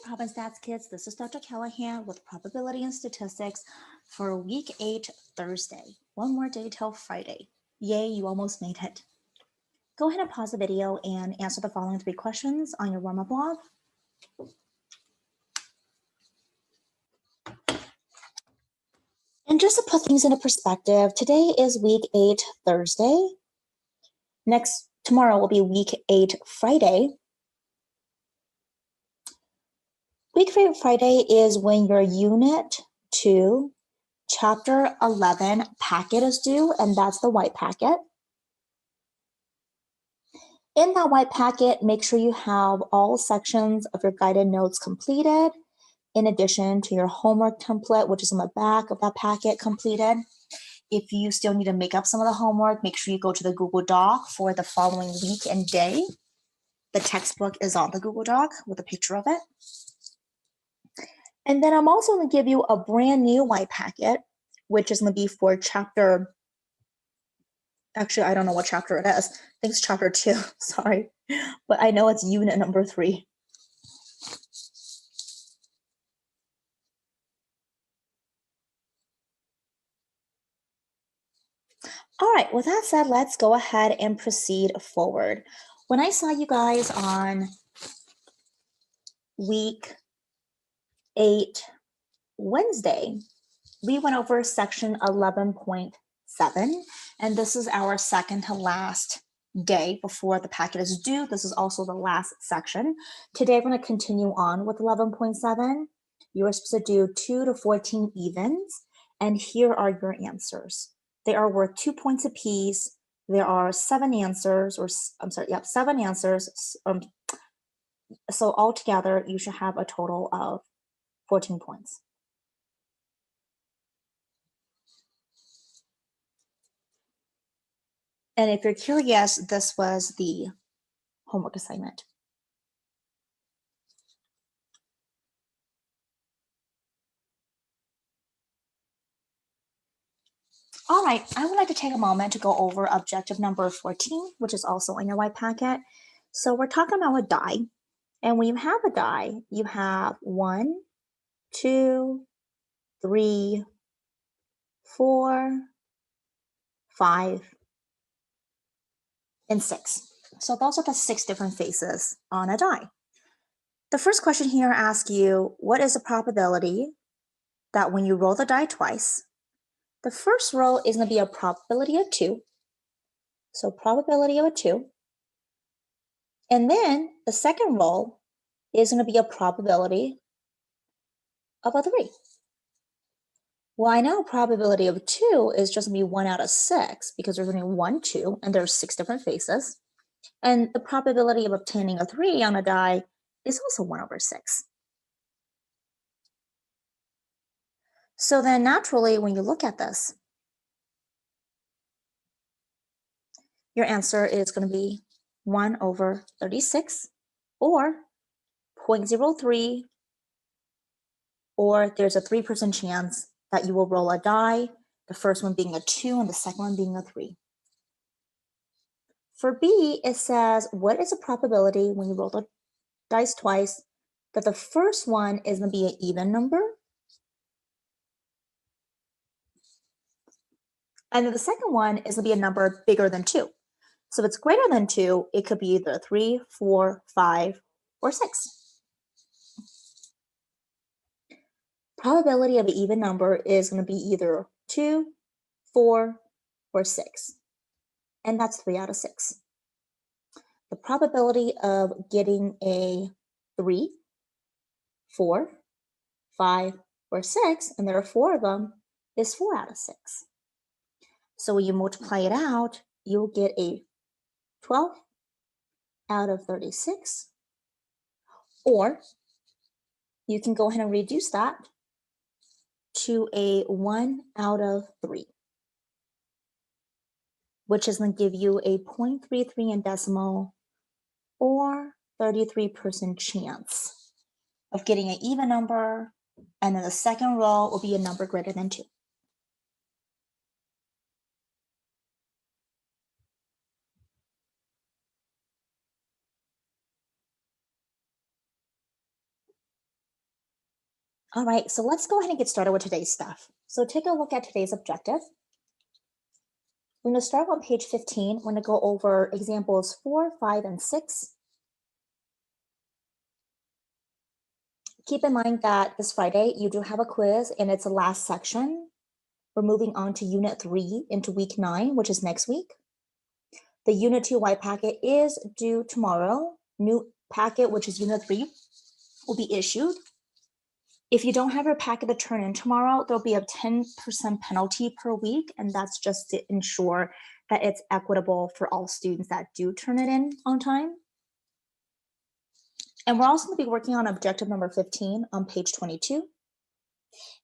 ProbStats kids, this is Dr. Callahan with probability and statistics for week 8 Thursday. One more day till Friday. Yay, you almost made it. Go ahead and pause the video and answer the following 3 questions on your warm-up log. And just to put things into perspective, today is week 8 Thursday. Tomorrow will be week 8 Friday. Week 8 Friday is when your Unit 2, Chapter 11 packet is due, and that's the white packet. In that white packet, make sure you have all sections of your guided notes completed, in addition to your homework template, which is on the back of that packet, completed. If you still need to make up some of the homework, make sure you go to the Google Doc for the following week and day. The textbook is on the Google Doc with a picture of it. And then I'm also going to give you a brand new white packet, which is going to be for chapter, actually, I don't know what chapter it is. I think it's chapter 2, sorry. But I know it's unit number 3. All right, with that said, let's go ahead and proceed forward. When I saw you guys on week 8 Wednesday, we went over section 11.7, and this is our second to last day before the packet is due. This is also the last section. Today, we're going to continue on with 11.7. You are supposed to do 2 to 14 evens, and here are your answers. They are worth 2 points apiece. There are 7 answers, or I'm sorry, yep, 7 answers. So altogether, you should have a total of 14 points. And if you're curious, this was the homework assignment. All right, I would like to take a moment to go over objective number 14, which is also in your white packet. So we're talking about a die. And when you have a die, you have 1, 2, 3, 4, 5, and 6. So those are the 6 different faces on a die. The first question here asks you, what is the probability that when you roll the die twice, the first roll is going to be a probability of 2. So probability of a 2. And then the second roll is going to be a probability of a 3. Well, I know probability of 2 is just going to be 1 out of 6 because there's only 1, 2, and there's 6 different faces. And the probability of obtaining a 3 on a die is also 1 over 6. So then naturally, when you look at this, your answer is going to be 1 over 36 or 0.03, or there's a 3% chance that you will roll a die, the first one being a 2 and the second one being a 3. For B, it says, what is the probability when you roll the dice twice that the first one is going to be an even number, and then the second one is going to be a number bigger than 2. So if it's greater than 2, it could be either 3, 4, 5, or 6. Probability of an even number is going to be either 2, 4, or 6. And that's 3 out of 6. The probability of getting a 3, 4, 5, or 6, and there are 4 of them, is 4 out of 6. So when you multiply it out, you'll get a 12 out of 36, or you can go ahead and reduce that to a 1 out of 3, which is going to give you a 0.33 in decimal or 33% chance of getting an even number, and then the second row will be a number greater than 2. All right, so let's go ahead and get started with today's stuff. So take a look at today's objective. We're going to start on page 15. We're going to go over examples 4, 5, and 6. Keep in mind that this Friday, you do have a quiz, and it's the last section. We're moving on to Unit 3 into Week 9, which is next week. The Unit 2 white packet is due tomorrow. New packet, which is Unit 3, will be issued. If you don't have your packet to turn in tomorrow, there'll be a 10% penalty per week, and that's just to ensure that it's equitable for all students that do turn it in on time. And we're also going to be working on objective number 15 on page 22.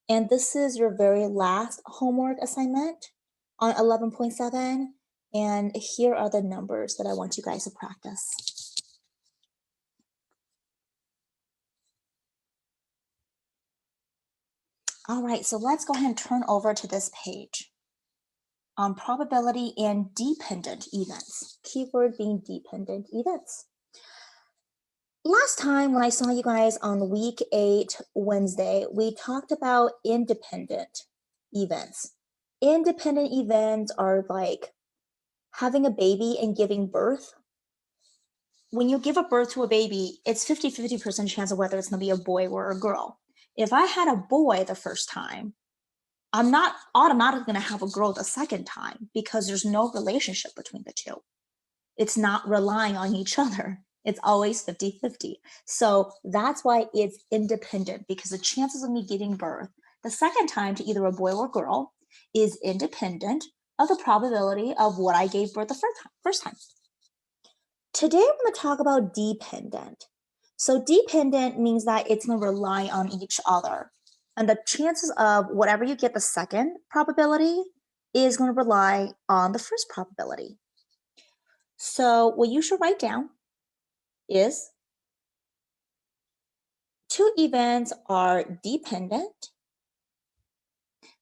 And this is your very last homework assignment on 11.7. And here are the numbers that I want you guys to practice. All right, so let's go ahead and turn over to this page on probability and dependent events. Keyword being dependent events. Last time when I saw you guys on week 8, Wednesday, we talked about independent events. Independent events are like having a baby and giving birth. When you give a birth to a baby, it's 50% chance of whether it's going to be a boy or a girl. If I had a boy the first time, I'm not automatically going to have a girl the second time because there's no relationship between the two. It's not relying on each other. It's always 50-50. So that's why it's independent, because the chances of me giving birth the second time to either a boy or girl is independent of the probability of what I gave birth the first time. Today, I'm going to talk about dependent. So dependent means that it's going to rely on each other. And the chances of whatever you get the second probability is going to rely on the first probability. So what you should write down is 2 events are dependent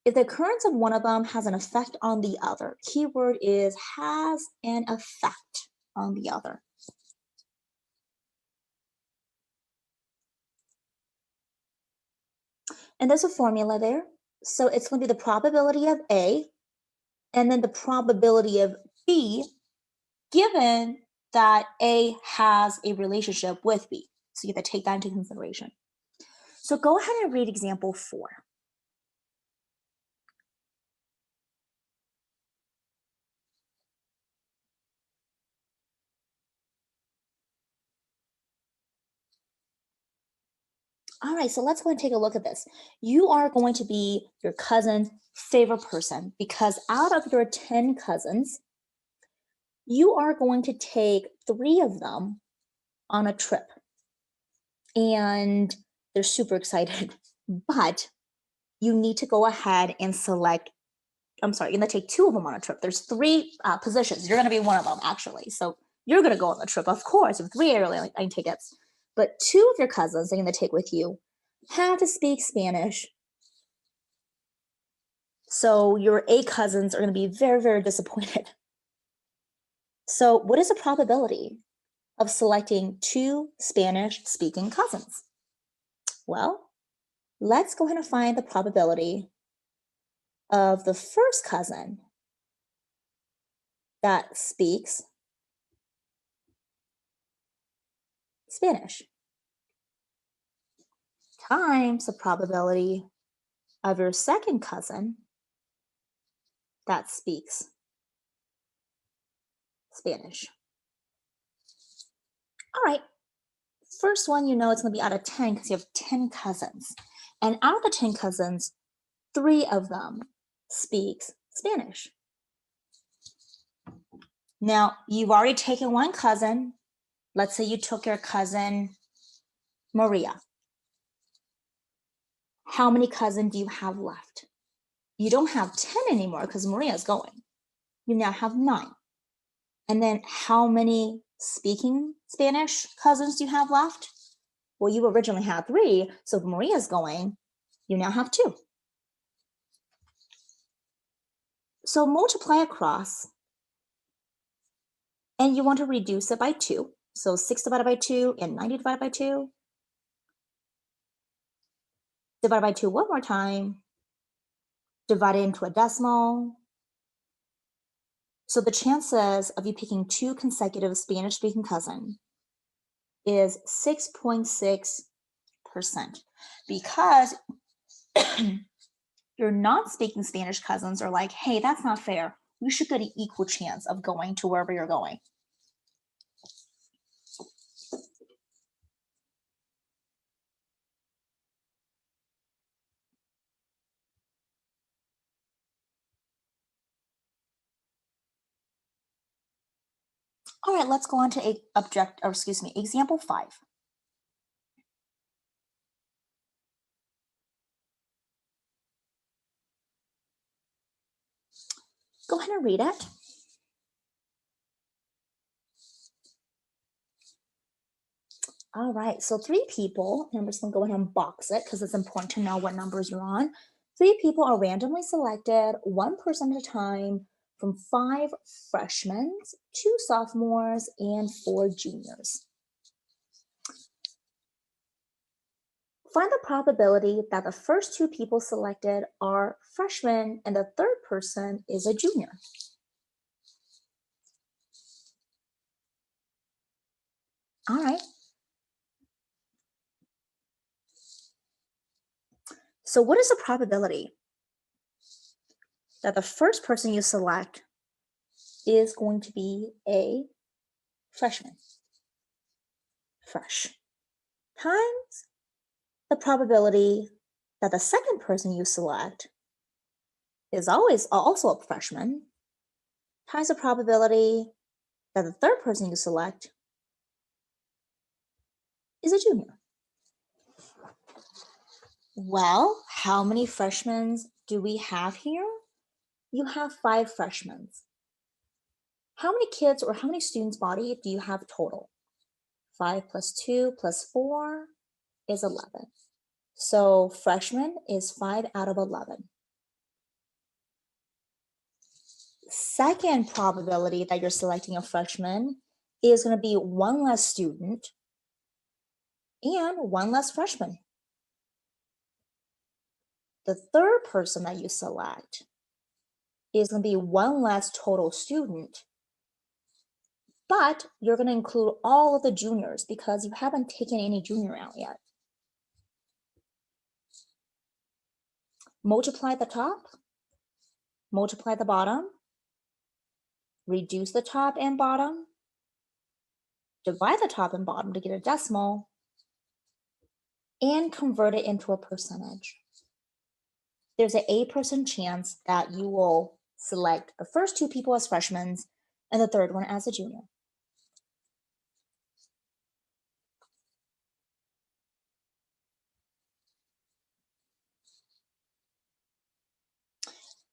if the occurrence of one of them has an effect on the other. Keyword is has an effect on the other. And there's a formula there. So it's going to be the probability of A and then the probability of B given that A has a relationship with B. So you have to take that into consideration. So go ahead and read example 4. All right, so let's go and take a look at this. You are going to be your cousin's favorite person because out of your 10 cousins, you are going to take 3 of them on a trip. And they're super excited, but you need to go ahead and select, I'm sorry, you're gonna take 2 of them on a trip. There's 3 positions. You're gonna be one of them actually. So you're gonna go on the trip, of course, with 3 airline tickets, but 2 of your cousins are gonna take with you have to speak Spanish. So your A cousins are going to be very, very disappointed. So what is the probability of selecting 2 Spanish-speaking cousins? Well, let's go ahead and find the probability of the first cousin that speaks Spanish times the probability of your second cousin that speaks Spanish. All right, first one, you know it's going to be out of 10 because you have 10 cousins. And out of the 10 cousins, 3 of them speaks Spanish. Now, you've already taken one cousin. Let's say you took your cousin Maria. How many cousins do you have left? You don't have 10 anymore because Maria's going. You now have 9. And then how many speaking Spanish cousins do you have left? Well, you originally had 3, so if Maria's going, you now have 2. So multiply across, and you want to reduce it by 2. So 6 divided by 2 and 90 divided by 2. Divided by 2 one more time. Divided into a decimal. So the chances of you picking 2 consecutive Spanish-speaking cousins is 6.6%. Because your non-speaking Spanish cousins are like, hey, that's not fair. We should get an equal chance of going to wherever you're going. All right, let's go on to example 5. Go ahead and read it. All right, so 3 people, and I'm just gonna go ahead and box it because it's important to know what numbers you're on. 3 people are randomly selected, 1 person at a time, from 5 freshmen, 2 sophomores, and 4 juniors. Find the probability that the first 2 people selected are freshmen and the third person is a junior. All right. So what is the probability that the first person you select is going to be a freshman? Fresh. Times the probability that the second person you select is always also a freshman, times the probability that the third person you select is a junior. Well, how many freshmen do we have here? You have 5 freshmen. How many kids or how many students' body do you have total? 5 plus 2 plus 4 is 11. So freshman is 5 out of 11. Second probability that you're selecting a freshman is going to be 1 less student and 1 less freshman. The third person that you select is going to be 1 less total student, but you're going to include all of the juniors because you haven't taken any junior out yet. Multiply the top, multiply the bottom, reduce the top and bottom, divide the top and bottom to get a decimal, and convert it into a percentage. There's an 8% chance that you will select the first 2 people as freshmen and the third one as a junior.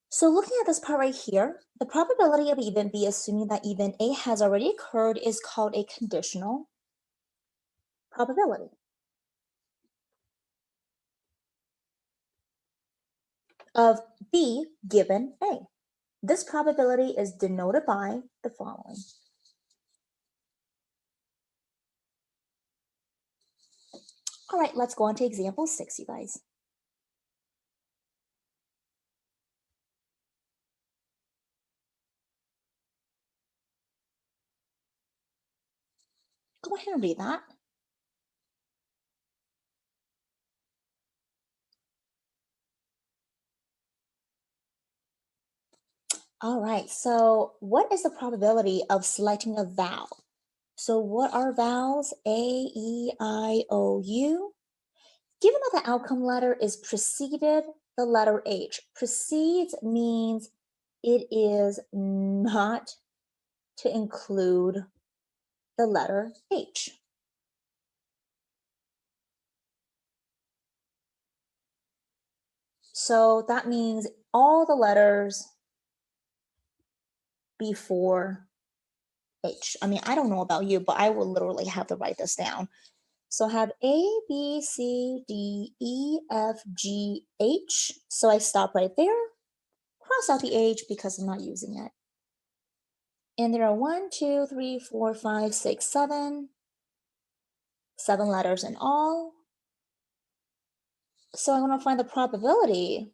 So looking at this part right here, the probability of event B, assuming that event A has already occurred, is called a conditional probability. Of B given A. This probability is denoted by the following. All right, let's go on to example 6, you guys. Go ahead and read that. All right, so what is the probability of selecting a vowel? So what are vowels? A, E, I, O, U. Given that the outcome letter is preceded the letter H, precedes means it is not to include the letter H. So that means all the letters before H. I mean, I don't know about you, but I will literally have to write this down. So I have A, B, C, D, E, F, G, H. So I stop right there, cross out the H because I'm not using it. And there are 1, 2, 3, 4, 5, 6, 7 letters in all. So I'm going to find the probability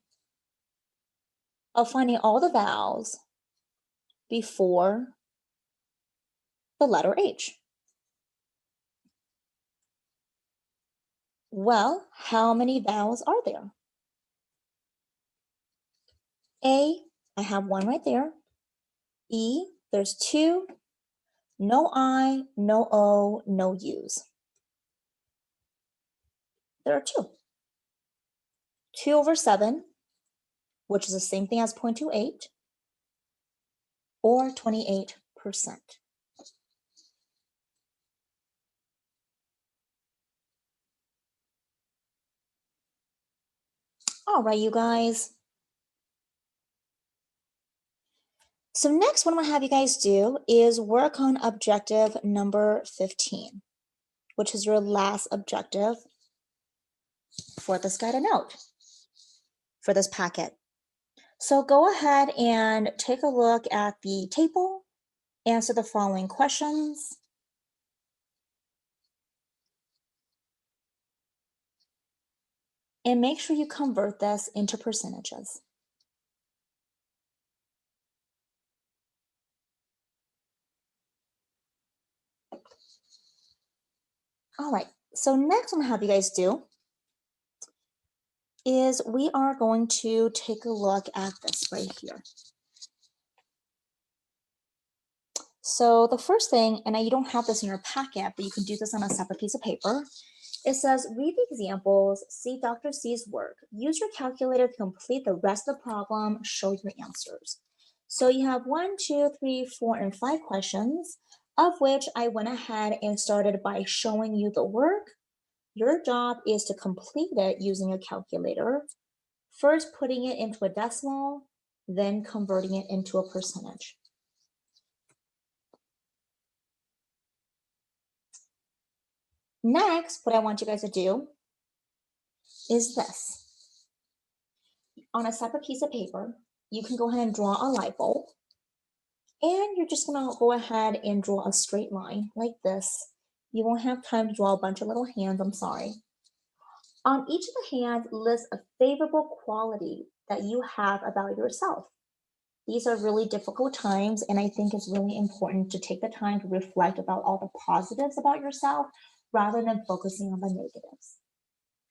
of finding all the vowels before the letter H. Well, how many vowels are there? A, I have one right there. E, there's two. No I, no O, no U's. There are two. 2/7, which is the same thing as 0.28, or 28%. All right, you guys. So next, what I'm going to have you guys do is work on objective number 15, which is your last objective for this guided note, for this packet. So go ahead and take a look at the table, answer the following questions, and make sure you convert this into percentages. All right, so next I'm gonna have you guys do is we are going to take a look at this right here. So the first thing, and you don't have this in your packet, but you can do this on a separate piece of paper. It says, read the examples, see Dr. C's work, use your calculator to complete the rest of the problem, show your answers. So you have 1, 2, 3, 4, and 5 questions, of which I went ahead and started by showing you the work. Your job is to complete it using a calculator, first putting it into a decimal, then converting it into a percentage. Next, what I want you guys to do is this. On a separate piece of paper, you can go ahead and draw a light bulb. And you're just gonna go ahead and draw a straight line like this. You won't have time to draw a bunch of little hands, I'm sorry. On each of the hands, list a favorable quality that you have about yourself. These are really difficult times, and I think it's really important to take the time to reflect about all the positives about yourself rather than focusing on the negatives.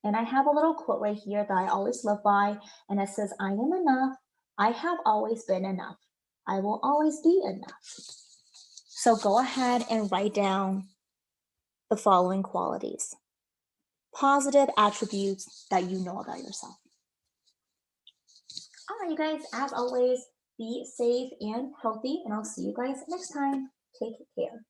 And I have a little quote right here that I always live by, and it says, I am enough. I have always been enough. I will always be enough. So go ahead and write down the following qualities. Positive attributes that you know about yourself. All right, you guys, as always, be safe and healthy, and I'll see you guys next time. Take care.